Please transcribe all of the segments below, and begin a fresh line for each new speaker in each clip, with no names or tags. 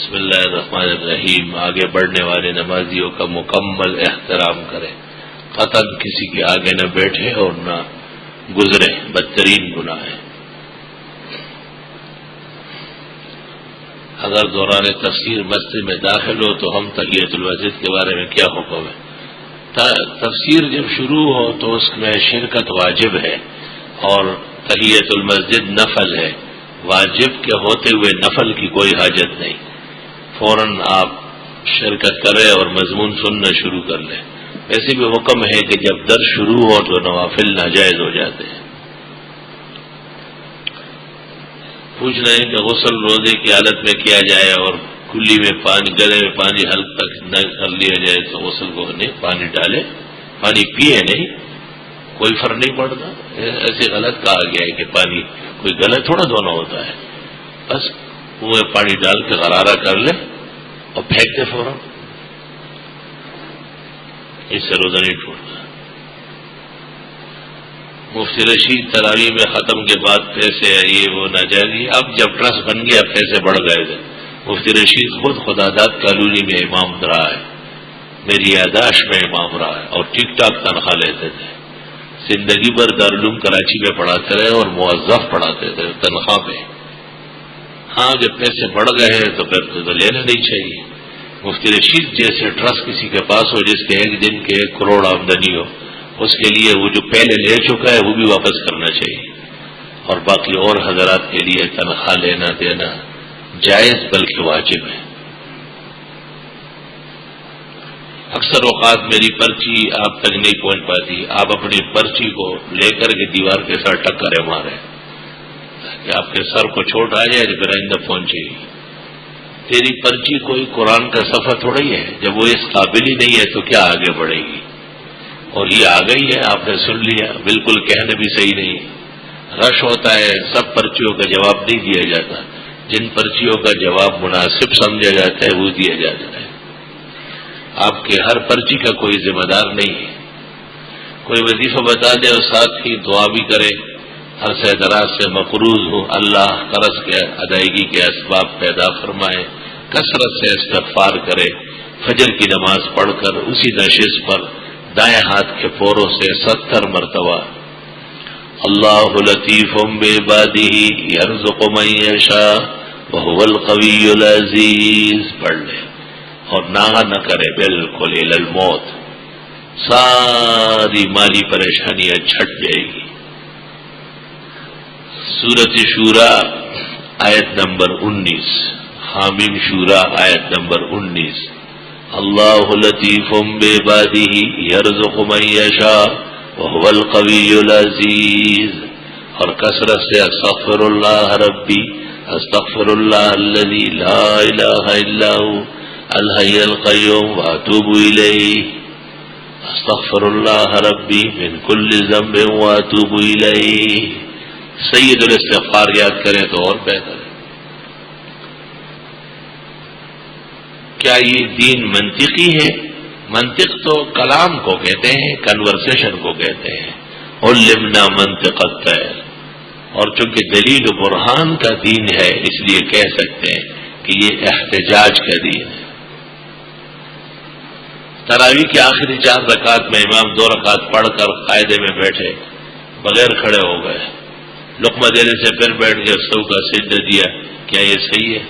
بسم اللہ الرحمن الرحیم آگے بڑھنے والے نمازیوں کا مکمل احترام کریں، قطعاً کسی کے آگے نہ بیٹھے اور نہ گزرے، بدترین گناہ ہے۔ اگر دوران تفسیر مسجد میں داخل ہو تو ہم تحیۃ المسجد کے بارے میں کیا حکم ہے؟ تفسیر جب شروع ہو تو اس میں شرکت واجب ہے اور تحیۃ المسجد نفل ہے۔ واجب کے ہوتے ہوئے نفل کی کوئی حاجت نہیں، فوراً آپ شرکت کریں اور مضمون سننا شروع کر لیں۔ ویسے بھی حکم ہے کہ جب درس شروع ہو تو نوافل ناجائز ہو جاتے ہیں۔ پوچھ رہے ہیں کہ غسل روزے کی حالت میں کیا جائے اور کلی میں پانی، گلے میں پانی حلق تک نہ کر لیا جائے تو غسل کو نہیں، پانی ڈالے، پانی پیے نہیں، کوئی فرق نہیں پڑتا۔ ایسے غلط کہا گیا ہے کہ پانی کوئی گلا تھوڑا دھونا ہوتا ہے، بس منہ میں پانی ڈال کے غرارہ کر لے اور پھینک دے فوراً، اس سے روزہ نہیں ٹوٹتا۔ مفتی رشید تراویح میں ختم کے بعد پیسے یہ وہ ناجائز، اب جب ٹرسٹ بن گیا پیسے بڑھ گئے تھے۔ مفتی رشید خود خداداد کالونی میں امام رہا ہے، میری یاداشت میں امام رہا ہے اور ٹھیک ٹاک تنخواہ لیتے تھے۔ زندگی بھر دارالعلوم کراچی میں پڑھاتے رہے اور موظف پڑھاتے تھے تنخواہ پہ۔ ہاں جب پیسے بڑھ گئے ہیں تو پھر تو لینا نہیں چاہیے۔ مفتی رشید جیسے ٹرسٹ کسی کے پاس ہو جس کے ایک دن کے 1 کروڑ آمدنی ہو، اس کے لیے وہ جو پہلے لے چکا ہے وہ بھی واپس کرنا چاہیے، اور باقی اور حضرات کے لیے تنخواہ لینا دینا جائز بلکہ واجب ہے۔ اکثر اوقات میری پرچی آپ تک نہیں پہنچ پاتی، آپ اپنی پرچی کو لے کر کے دیوار کے ساتھ ٹکرے مارے کہ آپ کے سر کو چوٹ آ جائے تو پھر آئندہ پہنچے گی۔ تیری پرچی کوئی قرآن کا صفحہ تھوڑا ہی ہے، جب وہ اس قابل ہی نہیں ہے تو کیا آگے بڑھے گی؟ اور یہ آ گئی ہے، آپ نے سن لیا، بالکل کہنا بھی صحیح نہیں۔ رش ہوتا ہے، سب پرچیوں کا جواب نہیں دیا جاتا، جن پرچیوں کا جواب مناسب سمجھا جاتا ہے وہ دیا جاتا ہے۔ آپ کے ہر پرچی کا کوئی ذمہ دار نہیں ہے۔ کوئی وظیفہ بتا دے اور ساتھ ہی دعا بھی کرے، عرصہ دراز سے مقروض ہو، اللہ قرض کے ادائیگی کے اسباب پیدا فرمائے، کثرت سے استغفار کرے، فجر کی نماز پڑھ کر اسی نشست پر دائیں ہاتھ کے پوروں سے 70 مرتبہ اللہ لطیف بعبادہ یرزق من یشاء وهو القوی العزیز پڑھ لے اور ناغہ نہ کرے بالکل الی الموت، ساری مالی پریشانیاں چھٹ جائے گی۔ سورۃ شورى آیت نمبر 19، حامیم شورى آیت نمبر 19، اللہ لطیف بعبادہ یرزق من یشاء وهو القوی العزیز، اور کثرت سے استغفر اللہ ربی، استغفر اللہ الذی لا الہ الا هو الحی القیوم واتوب الیہ، استغفر اللہ ربی من کل ذنب واتوب الیہ۔ سید الاستغفار یاد کریں تو اور بہتر ہے۔ کیا یہ دین منطقی ہے؟ منطق تو کلام کو کہتے ہیں، کنورسیشن کو کہتے ہیں، علمنا منطق الطیر، اور چونکہ دلیل و برہان کا دین ہے اس لیے کہہ سکتے ہیں کہ یہ احتجاج کا دین ہے۔ تراویح کی آخری 4 رکعات میں امام 2 رکعات پڑھ کر قاعدے میں بیٹھے، بغیر کھڑے ہو گئے، لقمہ دینے سے پھر بیٹھ گئے، سو کا سجدہ دیا، کیا یہ صحیح ہے؟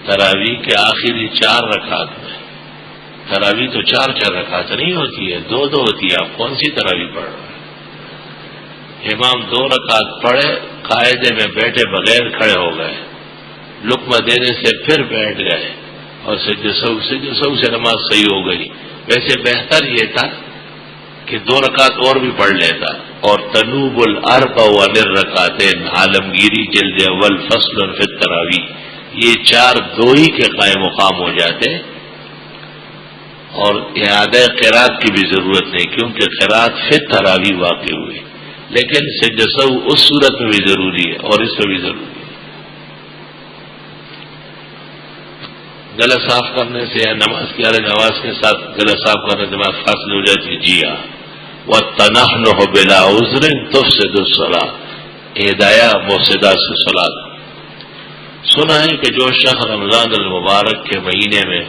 تراویح کے آخری 4 رکعات میں، تراویح تو 4 رکعات نہیں ہوتی ہے، 2 ہوتی ہے، آپ کون سی تراویح پڑھ رہے ہیں؟ امام 2 رکعات پڑھے، قاعدے میں بیٹھے بغیر کھڑے ہو گئے، لقمہ دینے سے پھر بیٹھ گئے اور سجدہ سہو سے نماز صحیح ہو گئی۔ ویسے بہتر یہ تھا کہ 2 رکعات اور بھی پڑھ لیتا، اور تنوب الاربع عن الرکعتین، عالمگیری جلد اول فصل فی التراویح، یہ 4 2 ہی کے قائم مقام ہو جاتے، اور اعادہ قرات کی بھی ضرورت نہیں کیونکہ قرات فی التراویح واقع ہوئی، لیکن سجدہ سہو اس صورت میں بھی ضروری ہے اور اس میں بھی ضروری ہے۔ گلا صاف کرنے سے یا نماز کی اعلی نماز کے ساتھ گلا صاف کرنے سے نماز فاصل ہو جاتی ہے؟ جی ہاں۔ وَالتَّنَحْنُحُ بِلَا عُذْرٍ تُفْسِدُ الصَّلَاةَ، ہدایہ مفسدات سے صلاۃ، سنا ہے کہ جو شخص رمضان المبارک کے مہینے میں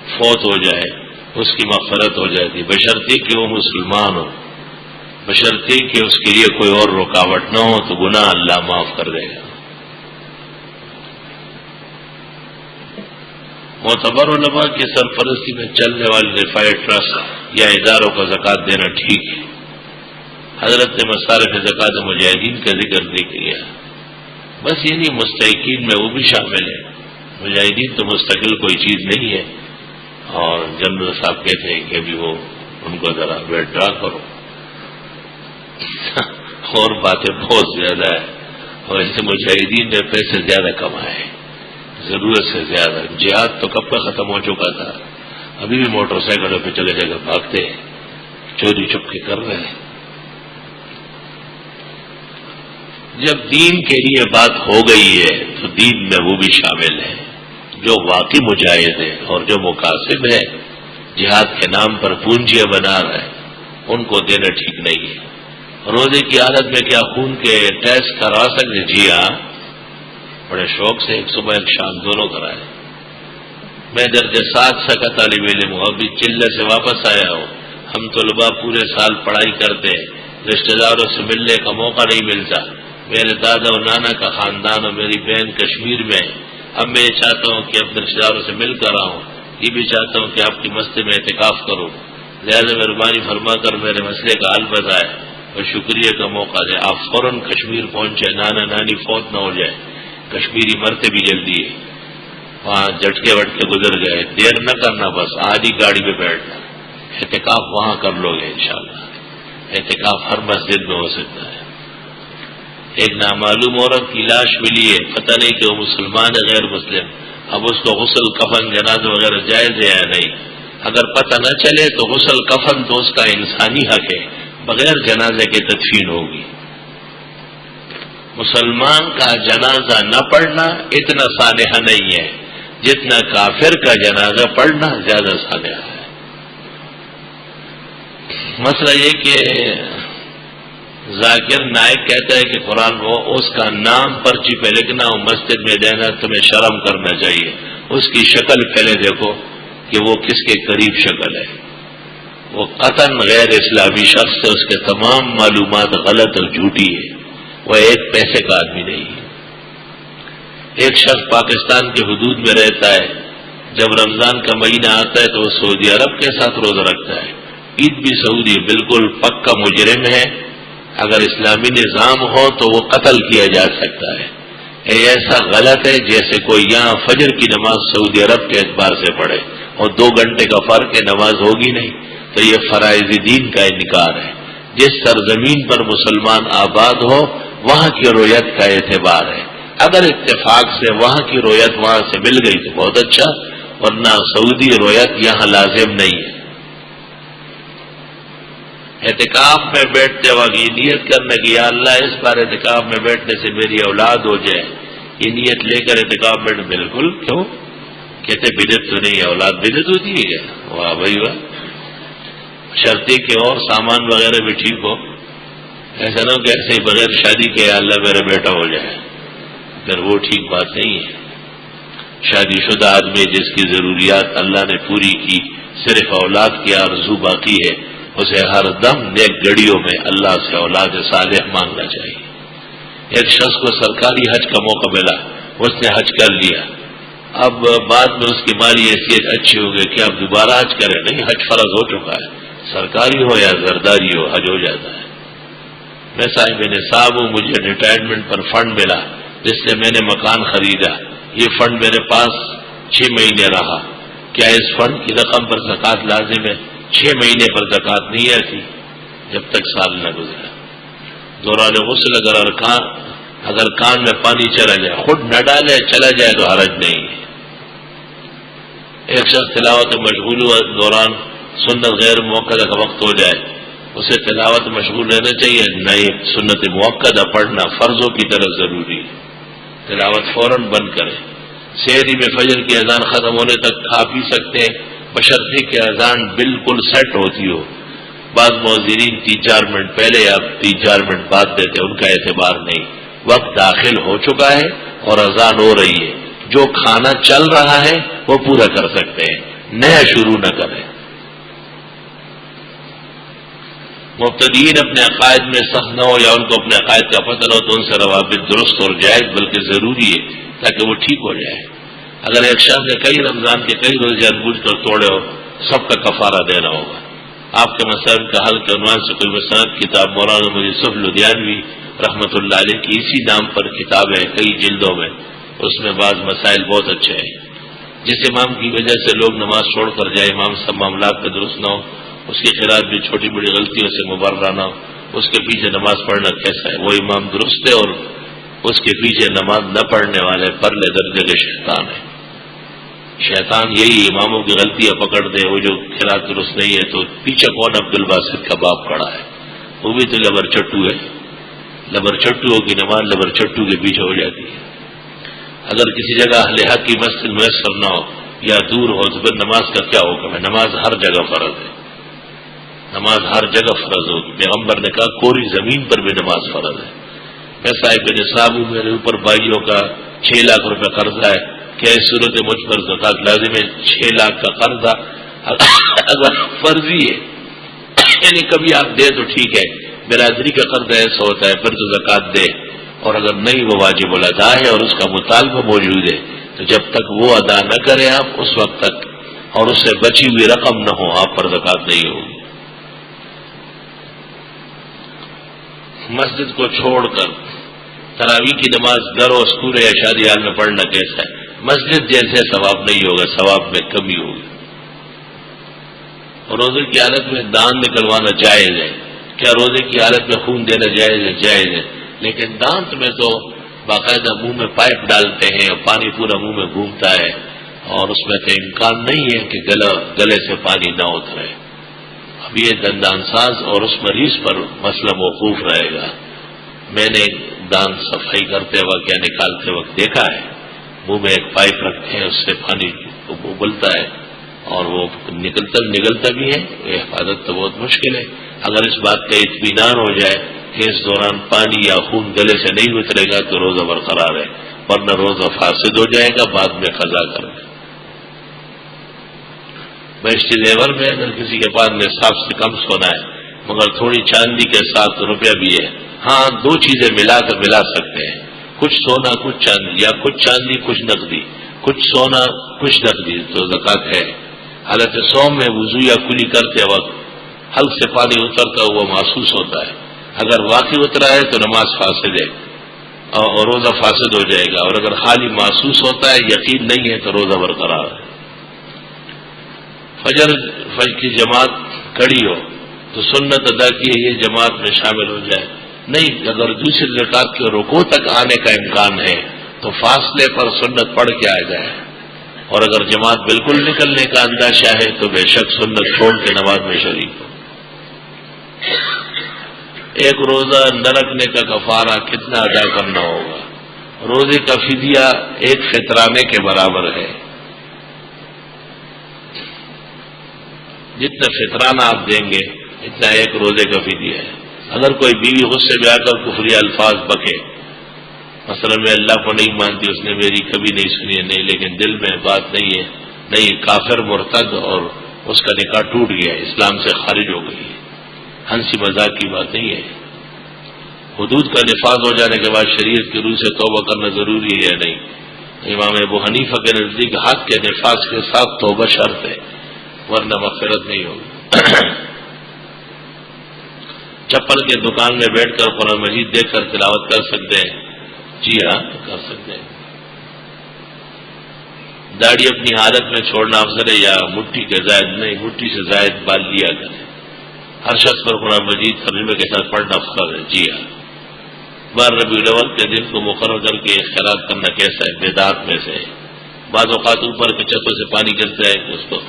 فوت ہو جائے اس کی مغفرت ہو جاتی، بشرطی کہ وہ مسلمان ہو، بشرطی کہ اس کے لیے کوئی اور رکاوٹ نہ ہو، تو گناہ اللہ معاف کر دے گا۔ معتبر علماء کی سرپرستی میں چلنے والے رفاعی ٹرسٹ یا اداروں کا زکوٰۃ دینا ٹھیک ہے۔ حضرت نے مصارف زکوٰۃ مجاہدین کا ذکر نہیں کیا، بس یہ نہیں مستحقین میں وہ بھی شامل ہے۔ مجاہدین تو مستقل کوئی چیز نہیں ہے، اور جنرل صاحب کہتے ہیں کہ ابھی وہ ان کو ذرا ویڈرا کرو اور باتیں بہت زیادہ ہے، اور اس سے مجاہدین نے پیسے زیادہ کمائے، ضرورت سے زیادہ۔ جہاد تو کب کا ختم ہو چکا تھا، ابھی بھی موٹر سائیکلوں پہ چلے جگہ بھاگتے ہیں، چوری چپکے کر رہے ہیں۔ جب دین کے لیے بات ہو گئی ہے تو دین میں وہ بھی شامل ہے جو واقعی مجاہد ہے، اور جو مکاسب ہے جہاد کے نام پر پونجیاں بنا رہا ہے، ان کو دینا ٹھیک نہیں ہے۔ روزے کی حالت میں کیا خون کے ٹیسٹ کرا سکتے؟ جی ہاں، بڑے شوق سے ایک صبح ایک شام دونوں کرائے۔ میں درجہ 7 کا طالب علم ہوں، ابھی چلے سے واپس آیا ہوں۔ ہم طلباء پورے سال پڑھائی کرتے ہیں، رشتہ داروں سے ملنے کا موقع نہیں ملتا۔ میرے دادا اور نانا کا خاندان اور میری بہن کشمیر میں، اب میں یہ چاہتا ہوں کہ اپنے رشتہ داروں سے مل کر آؤں، یہ بھی چاہتا ہوں کہ آپ کی مسجد میں اعتکاف کروں، لہذا مہربانی فرما کر میرے مسئلے کا حل بتائے اور شکریہ کا موقع دے۔ آپ فوراً کشمیر پہنچے، نانا نانی فوت نہ ہو جائے، کشمیری مرتے بھی جلدی ہے، وہاں جھٹکے وٹکے گزر گئے، دیر نہ کرنا، بس آج ہی گاڑی پہ بیٹھنا، اعتکاف وہاں کر لو گے انشاءاللہ۔ اعتکاف ہر مسجد میں ہو سکتا ہے۔ ایک نامعلوم عورت کی لاش ملی ہے، پتہ نہیں کہ وہ مسلمان ہے غیر مسلم، اب اس کو غسل کفن جنازہ وغیرہ جائز ہے یا نہیں؟ اگر پتہ نہ چلے تو غسل کفن تو اس کا انسانی حق ہے، بغیر جنازے کے تدفین ہوگی۔ مسلمان کا جنازہ نہ پڑھنا اتنا صالحہ نہیں ہے جتنا کافر کا جنازہ پڑھنا زیادہ صالحہ ہے۔ مسئلہ یہ کہ ذاکر نائک کہتا ہے کہ قرآن وہ اس کا نام پرچی پہ لکھنا اور مسجد میں دینا تمہیں شرم کرنا چاہیے۔ اس کی شکل پہلے دیکھو کہ وہ کس کے قریب شکل ہے، وہ قطعاً غیر اسلامی شخص ہے، اس کے تمام معلومات غلط اور جھوٹی ہے، وہ ایک پیسے کا آدمی نہیں ہے۔ ایک شخص پاکستان کے حدود میں رہتا ہے، جب رمضان کا مہینہ آتا ہے تو وہ سعودی عرب کے ساتھ روزہ رکھتا ہے، عید بھی سعودی، بالکل پکا مجرم ہے، اگر اسلامی نظام ہو تو وہ قتل کیا جا سکتا ہے۔ ایسا غلط ہے جیسے کوئی یہاں فجر کی نماز سعودی عرب کے اعتبار سے پڑھے اور 2 گھنٹے کا فرق ہے، نماز ہوگی نہیں، تو یہ فرائض دین کا انکار ہے۔ جس سرزمین پر مسلمان آباد ہو وہاں کی رویت کا اعتبار ہے، اگر اتفاق سے وہاں کی رویت وہاں سے مل گئی تو بہت اچھا، ورنہ سعودی رویت یہاں لازم نہیں ہے۔ اعتکاف میں بیٹھتے وقت یہ نیت کرنے کی یا اللہ اس بار اعتکاف میں بیٹھنے سے میری اولاد ہو جائے، یہ نیت لے کر اعتکاف بیٹھ، بالکل کیوں کہتے بدعت تو نہیں ہے، اولاد بدعت ہوتی ہے کیا؟ واہ بھائی واہ، شرطی کہ اور سامان وغیرہ بھی ٹھیک ہو، ایسا نہ ہو کہ ایسے ہی بغیر شادی کے یا اللہ میرا بیٹا ہو جائے، پھر وہ ٹھیک بات نہیں ہے۔ شادی شدہ آدمی جس کی ضروریات اللہ نے پوری کی، صرف اولاد کی آرزو باقی ہے، اسے ہر دم نیک گھڑیوں میں اللہ سے اولاد صالح مانگنا چاہیے۔ ایک شخص کو سرکاری حج کا موقع ملا، اس نے حج کر لیا، اب بعد میں اس کی مالی حیثیت اچھی ہو گئی کہ اب دوبارہ حج کرے، نہیں، حج فرض ہو چکا ہے، سرکاری ہو یا زرداری ہو حج ہو جاتا ہے۔ میں صاحب نصاب ہوں، مجھے ریٹائرمنٹ پر فنڈ ملا جس سے میں نے مکان خریدا، یہ فنڈ میرے پاس 6 مہینے رہا، کیا اس فنڈ کی رقم پر زکوٰۃ لازم ہے؟ 6 مہینے پر زکوٰۃ نہیں آتی جب تک سال نہ گزرا۔ دوران غسل اگر کان میں پانی چلا جائے، خود نہ ڈالے، چلا جائے تو حرج نہیں ہے۔ ایک شخص تلاوت مشغول ہوا، دوران سنت غیر موقع کا وقت ہو جائے، اسے تلاوت مشغول رہنا چاہیے، نہیں، سنت موقع پڑھنا فرضوں کی طرح ضروری ہے، تلاوت فوراً بند کریں۔ سحری میں فجر کی اذان ختم ہونے تک کھا پی سکتے ہیں، بشرطے کہ اذان بالکل سیٹ ہوتی ہو۔ بعض مؤذرین 3-4 منٹ پہلے یا 3-4 منٹ بعد دیتے، ان کا اعتبار نہیں، وقت داخل ہو چکا ہے اور اذان ہو رہی ہے، جو کھانا چل رہا ہے وہ پورا کر سکتے ہیں، نیا شروع نہ کریں۔ مبتدئین اپنے عقائد میں سخت نہ ہو یا ان کو اپنے عقائد کا پتہ نہ ہو تو ان سے روابط درست اور جائز بلکہ ضروری ہے تاکہ وہ ٹھیک ہو جائے۔ اگر ایک شخص نے کئی رمضان کے کئی روزے جان بوجھ کر توڑے ہو، سب کا کفارہ دینا ہوگا۔ آپ کے مسائل کا حل کے عنوان سے کوئی مسند کتاب مولانا مجید یوسف لدھیانوی رحمۃ اللہ علیہ کی اسی نام پر کتاب ہے، کئی جلدوں میں، اس میں بعض مسائل بہت اچھے ہیں۔ جس امام کی وجہ سے لوگ نماز چھوڑ کر جائے، امام سب معاملات کا درست نہ ہو، اس کی خیرات بھی چھوٹی بڑی غلطیوں سے مبرہ نہ ہو، اس کے پیچھے نماز پڑھنا کیسا ہے؟ وہ امام درست ہے اور اس کے پیچھے نماز نہ پڑھنے والے پرلے درجے کے شیطان ہیں۔ شیطان یہی اماموں کی غلطیاں پکڑ دے، وہ جو خیرات درست نہیں ہے تو پیچھے کون عبد الباسط کا باپ کھڑا ہے، وہ بھی تو لبر چٹو ہے۔ لبر چٹو کی نماز لبر چٹو کے پیچھے ہو جاتی ہے۔ اگر کسی جگہ اہل حق کی مسجد میسر نہ ہو یا دور ہو تو پھر نماز کا کیا حکم ہے؟ نماز ہر جگہ فرض ہے، نماز ہر جگہ فرض ہوگی۔ پیغمبر نے کہا کوری زمین پر بھی نماز فرض ہے۔ میں صاحب نصاب ہوں، میرے اوپر بھائیوں کا 6 لاکھ روپے قرضہ ہے، کیا اس صورت مجھ پر زکوٰۃ لازم ہے؟ 6 لاکھ کا قرضہ اگر فرضی ہے یعنی کبھی آپ دے تو ٹھیک ہے، برادری کا قرضہ ایسا ہوتا ہے پھر تو زکوٰۃ دے، اور اگر نہیں وہ واجب الادا ہے اور اس کا مطالبہ موجود ہے تو جب تک وہ ادا نہ کریں آپ اس وقت تک اور اس سے بچی ہوئی رقم نہ ہو آپ پر زکوٰۃ نہیں ہوگی۔ مسجد کو چھوڑ کر تراویح کی نماز گھر و اسکول یا شادی حال میں پڑھنا کیسا ہے؟ مسجد جیسے ثواب نہیں ہوگا، ثواب میں کمی ہوگی۔ اور روزے کی حالت میں دان نکلوانا جائز ہے۔ کیا روزے کی حالت میں خون دینا جائز ہے؟ جائز ہے، لیکن دانت میں تو باقاعدہ منہ میں پائپ ڈالتے ہیں اور پانی پورا منہ میں گھومتا ہے اور اس میں کوئی امکان نہیں ہے کہ گلے سے پانی نہ اترے۔ اب یہ دندان ساز اور اس مریض پر مسئلہ موقوف رہے گا۔ میں نے دانت صفائی کرتے وقت یا نکالتے وقت دیکھا ہے، منہ میں ایک پائپ رکھتے ہیں، اس سے پانی ابلتا ہے اور وہ نگلتا بھی ہے۔ یہ حفاظت تو بہت مشکل ہے۔ اگر اس بات کا اطمینان ہو جائے کہ اس دوران پانی یا خون گلے سے نہیں اترے گا تو روزہ برقرار ہے، ورنہ روزہ فاسد ہو جائے گا، بعد میں قضا کر دیں۔ بیشتی زیور میں اگر کسی کے پاس نصاب سے کم سونا ہے مگر تھوڑی چاندی کے ساتھ روپیہ بھی ہے، ہاں 2 چیزیں ملا کر ملا سکتے ہیں، کچھ سونا کچھ چاندی، یا کچھ چاندی کچھ نقدی، کچھ سونا کچھ نقدی، تو زکوٰۃ ہے۔ حالت صوم میں وضو یا کلی کرتے وقت حلق سے پانی اترتا ہوا محسوس ہوتا ہے، اگر واقعی اترا ہے تو نماز فاسد ہے اور روزہ فاسد ہو جائے گا، اور اگر خالی محسوس ہوتا ہے یقین نہیں ہے تو روزہ برقرار ہے۔ فجر کی جماعت کھڑی ہو تو سنت ادا کی ہے یہ جماعت میں شامل ہو جائے، نہیں اگر دوسری رکعت کے رکوع تک آنے کا امکان ہے تو فاصلے پر سنت پڑھ کے آ جائے، اور اگر جماعت بالکل نکلنے کا اندیشہ ہے تو بے شک سنت چھوڑ کے نماز میں شریک ہو۔ ایک روزہ نہ رکھنے کا کفارہ کتنا ادا کرنا ہوگا؟ روزے کا فدیہ ایک فطرانے کے برابر ہے، جتنا فطرانہ آپ دیں گے اتنا ایک روزے کا فدیہ ہے۔ اگر کوئی بیوی غصے میں آ کر کفری الفاظ بکے، مثلا میں اللہ کو نہیں مانتی، اس نے میری کبھی نہیں سنی ہے، نہیں، لیکن دل میں بات نہیں ہے، نہیں، کافر مرتد اور اس کا نکاح ٹوٹ گیا، اسلام سے خارج ہو گئی ہے، ہنسی مذاق کی بات نہیں ہے۔ حدود کا نفاذ ہو جانے کے بعد شریعت کی روح سے توبہ کرنا ضروری ہے یا نہیں؟ امام ابو حنیفہ کے نزدیک حد کے نفاذ کے ساتھ توبہ شرط ہے، ورنہ مغفرت نہیں ہوگی۔ چپل کے دکان میں بیٹھ کر قرآن مجید دیکھ کر تلاوت کر سکتے ہیں؟ جی ہاں کر سکتے ہیں۔ داڑھی اپنی حالت میں چھوڑنا افضل ہے یا مٹھی کے زائد؟ نہیں، مٹھی سے زائد بال لیا کریں۔ ہر شخص پر قرآن مجید ترجمے کے ساتھ پڑھنا فرض ہے، جی ہاں۔ بار ربیع الاول کے دن کو مقرر کر کے خیرات کرنا کیسا ہے؟ بدعات میں سے ہے۔ بعض اوقات اوپر کے چھتوں سے پانی گرتا ہے، اس کو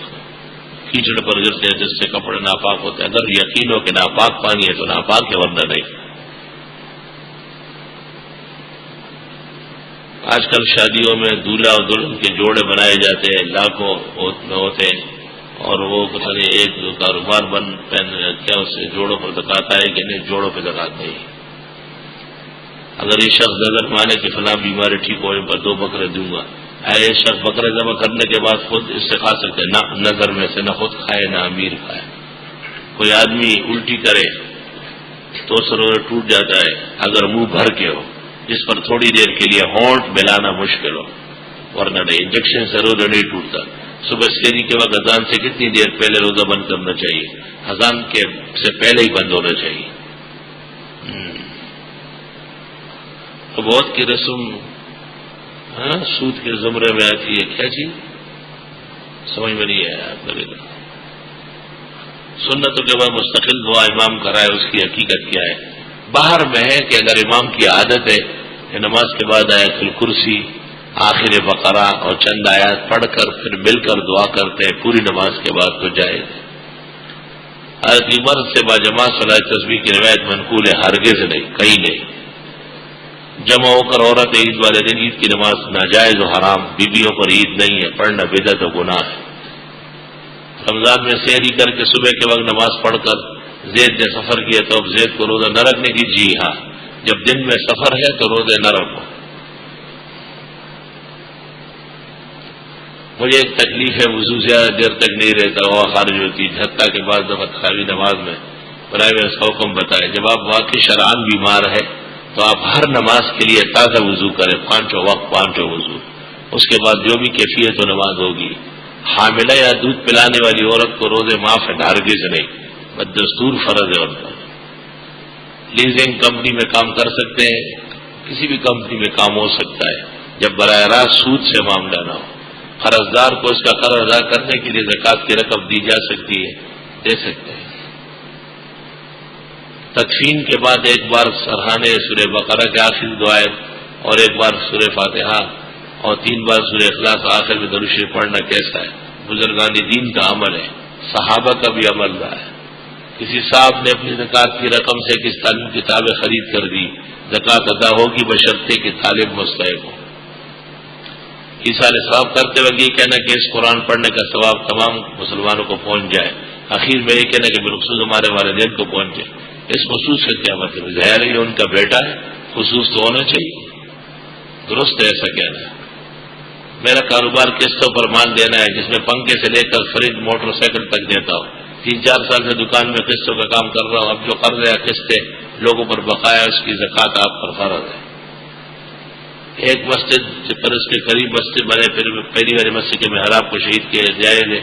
کیچڑ پر گرتے ہیں جس سے کپڑے ناپاک ہوتے ہیں، اگر یقین ہو کہ ناپاک پانی ہے تو ناپاک ہے، ورنہ نہیں۔ آج کل شادیوں میں دولہا اور دلہن کے جوڑے بنائے جاتے ہیں، لاکھوں میں ہوتے ہیں، اور وہ پتہ نہیں ایک کاروبار بن پہن کیا اس سے جوڑوں پر زکوٰۃ آئے کہ نہیں؟ جوڑوں پہ زکوٰۃ نہیں۔ اگر یہ شخص نظر مانے کہ فلاں بیماری ٹھیک ہونے پر 2 بکرے دوں گا، یہ شخص بکرا ذبح کرنے کے بعد خود اس سے کھا سکتے نہ، نظر میں سے نہ خود کھائے نہ امیر کھائے۔ کوئی آدمی الٹی کرے تو سروور ٹوٹ جاتا ہے اگر منہ بھر کے ہو، جس پر تھوڑی دیر کے لیے ہونٹ ملانا مشکل ہو، ورنہ نہیں، انجیکشن سے روزہ نہیں ٹوٹتا۔ صبح سحری کے وقت اذان سے کتنی دیر پہلے روزہ بند کرنا چاہیے؟ اذان کے سے پہلے ہی بند ہونا چاہیے۔ تو بہت کی رسم سود کے زمرے میں آتی ہے، کیا چیز سمجھ میں نہیں آیا آپ لگے گا۔ سنتوں کے بعد مستقل دعا امام کرائے، اس کی حقیقت کیا ہے؟ باہر میں ہے کہ اگر امام کی عادت ہے کہ نماز کے بعد آیت الکرسی، آخر بقرہ اور چند آیات پڑھ کر پھر مل کر دعا کرتے ہیں پوری نماز کے بعد، تو جائز ہے۔ حضرت عمر سے باجماعت صلاۃ تسبیح کی روایت منقول ہے، ہرگز نہیں، کہیں نہیں۔ جمع ہو کر عورت عید والے دن عید کی نماز ناجائز و حرام، بیویوں پر عید نہیں ہے، پڑھنا بدعت و گناہ ہے۔ رمضان میں سحری کر کے صبح کے وقت نماز پڑھ کر زید نے سفر کیا تو اب زید کو روزہ نہ رکھنے کی؟ جی ہاں، جب دن میں سفر ہے تو روزے نہ رکھو۔ مجھے ایک تکلیف ہے، وضو زیادہ دیر تک نہیں رہتا، ہوا خارج ہوتی، حتیٰ کے بعد دفعہ خالی نماز میں برائے میں اس کا حکم بتائے۔ جب آپ واقعی شرعاً بیمار ہے تو آپ ہر نماز کے لیے تازہ وضو کریں، پانچوں وقت پانچوں وضو، اس کے بعد جو بھی کیفیت و نماز ہوگی۔ حاملہ یا دودھ پلانے والی عورت کو روزے معاف ہے، ہرگز نہیں، بدستور فرض ہے ان پر۔ لیزنگ کمپنی میں کام کر سکتے ہیں، کسی بھی کمپنی میں کام ہو سکتا ہے جب براہ راست سود سے معاملہ نہ ہو۔ قرضدار کو اس کا قرض ادا کرنے کے لیے زکوٰۃ کی رقم دی جا سکتی ہے، دے سکتے ہیں۔ تدفین کے بعد ایک بار سرحانے سورہ بقرہ کے آخری دعائیں اور ایک بار سورہ فاتحہ اور 3 بار سورہ اخلاص آخر میں درود شریف پڑھنا کیسا ہے؟ بزرگان دین کا عمل ہے، صحابہ کا بھی عمل رہا ہے۔ کسی صاحب نے اپنی زکوٰۃ کی رقم سے کس تعلیم کتابیں خرید کر دی، زکوٰۃ ادا ہوگی بشرطے کہ طالب مستحق ہو۔ ایسال ثواب کرتے وقت یہ کہنا کہ اس قرآن پڑھنے کا ثواب تمام مسلمانوں کو پہنچ جائے، آخر میں یہ کہنا کہ بالخصوص ہمارے والدین کو پہنچ جائے، اس خصوص کا کیا مطلب؟ ظاہر ہے ان کا بیٹا ہے، خصوص تو ہونا چاہیے، درست ہے ایسا کہنا ہے۔ میرا کاروبار قسطوں پر مال دینا ہے، جس میں پنکھے سے لے کر فریج موٹر سائیکل تک دیتا ہوں، 3-4 سال سے دکان میں قسطوں کا کام کر رہا ہوں۔ اب جو قرض ہے قسطیں لوگوں پر بقایا، اس کی زکوٰۃ آپ پر فرض ہے۔ ایک مسجد پر اس کے قریب مسجد بنے، پھر پہلی والی مسجد کے محراب کو شہید کیا جائز ہے۔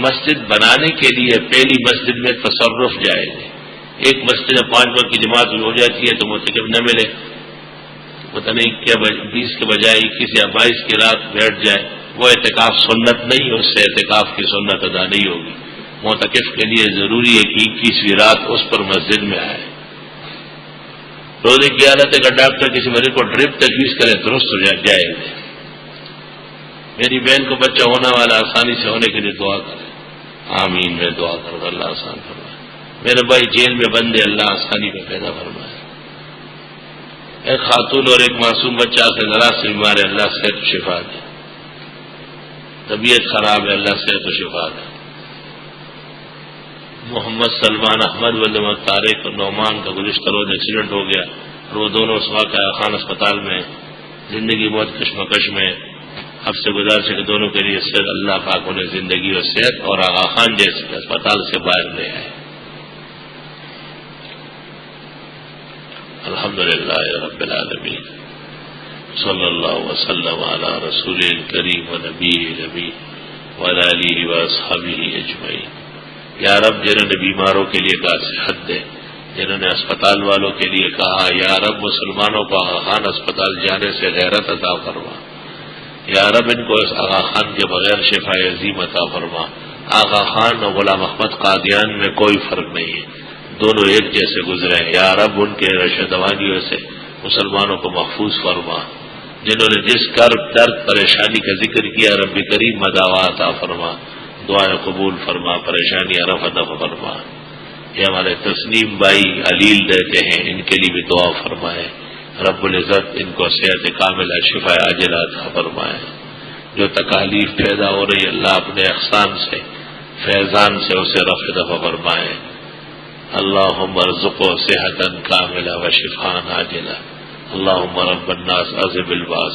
مسجد بنانے کے لیے پہلی مسجد میں تصرف جائز ہے۔ ایک مسجد میں 5 وقت کی جماعت ہو جاتی ہے تو مرتکب نہ ملے، پتہ نہیں کیا 20 کے بجائے 21 یا 22 کی رات بیٹھ جائے، وہ اعتکاف سنت نہیں، اس سے اعتکاف کی سنت ادا نہیں ہوگی۔ معتکف کے لیے ضروری ہے کہ 21ویں رات اس پر مسجد میں آئے۔ روزے کی حالت اگر ڈاکٹر کسی مریض کو ڈرپ تجویز کرے درست ہو جائے۔ میری بہن کو بچہ ہونے والا، آسانی سے ہونے کے لیے دعا کرے۔ آمین، میں دعا کروں اللہ آسان فرمائے۔ میرے بھائی جیل میں بند ہے، اللہ آسانی میں پیدا فرمائے۔ ایک خاتون اور ایک معصوم بچہ سے ذرا سے بیمار ہے، اللہ صحت و شفا دے۔ طبیعت خراب ہے، اللہ صحت و شفا دے۔ محمد سلمان احمد ولد طارق اور نعمان کا گزشتہ روز ایکسیڈنٹ ہو گیا اور وہ دونوں اس وقت خان اسپتال میں زندگی موت کشمکش میں۔ اب سے گزارش ہے کہ دونوں کے لیے صحت اللہ پاک انہیں زندگی اور صحت اور آغا خان جیسے اسپتال سے باہر لے آئے۔ الحمدللہ رب العالمین، صلی اللہ وسلم علی رسول کریم و نبی نبی وعلی آلہ واصحابہ اجمعین۔ یا رب جنہوں نے بیماروں کے لیے کہا صحت دے، جنہوں نے اسپتال والوں کے لیے کہا یا رب مسلمانوں کو آغا خان اسپتال جانے سے غیرت عطا فرما۔ یا رب ان کو اس آغا خان کے بغیر شفا عظیم عطا فرما۔ آغا خان اور غلام احمد قادیان میں کوئی فرق نہیں ہے، دونوں ایک جیسے گزرے ہیں۔ یا رب ان کے رشدوانیوں سے مسلمانوں کو محفوظ فرما۔ جنہوں نے جس کرب درد پریشانی کا ذکر کیا رب کریم مداوا عطا فرما، دعائیں قبول فرما، پریشانی رفع دفع فرما۔ یہ ہمارے تسنیم بھائی علیل رہتے ہیں، ان کے لیے بھی دعا فرمائے، رب العزت ان کو صحت کاملہ شفا عاجلہ عطا فرمائے۔ جو تکالیف پیدا ہو رہی اللہ اپنے احسان سے فیضان سے اسے رفع دفع فرمائے۔ اللہم ارزقو صحتا کاملہ و شفاء عاجلہ۔ اللہم رب الناس اذھب الباس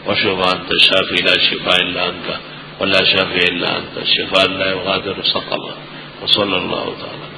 واشف انت الشافي لا شفاء الا انت ولا شافي الا انت شفاء لا يغادر سقما وصلى الله تعالى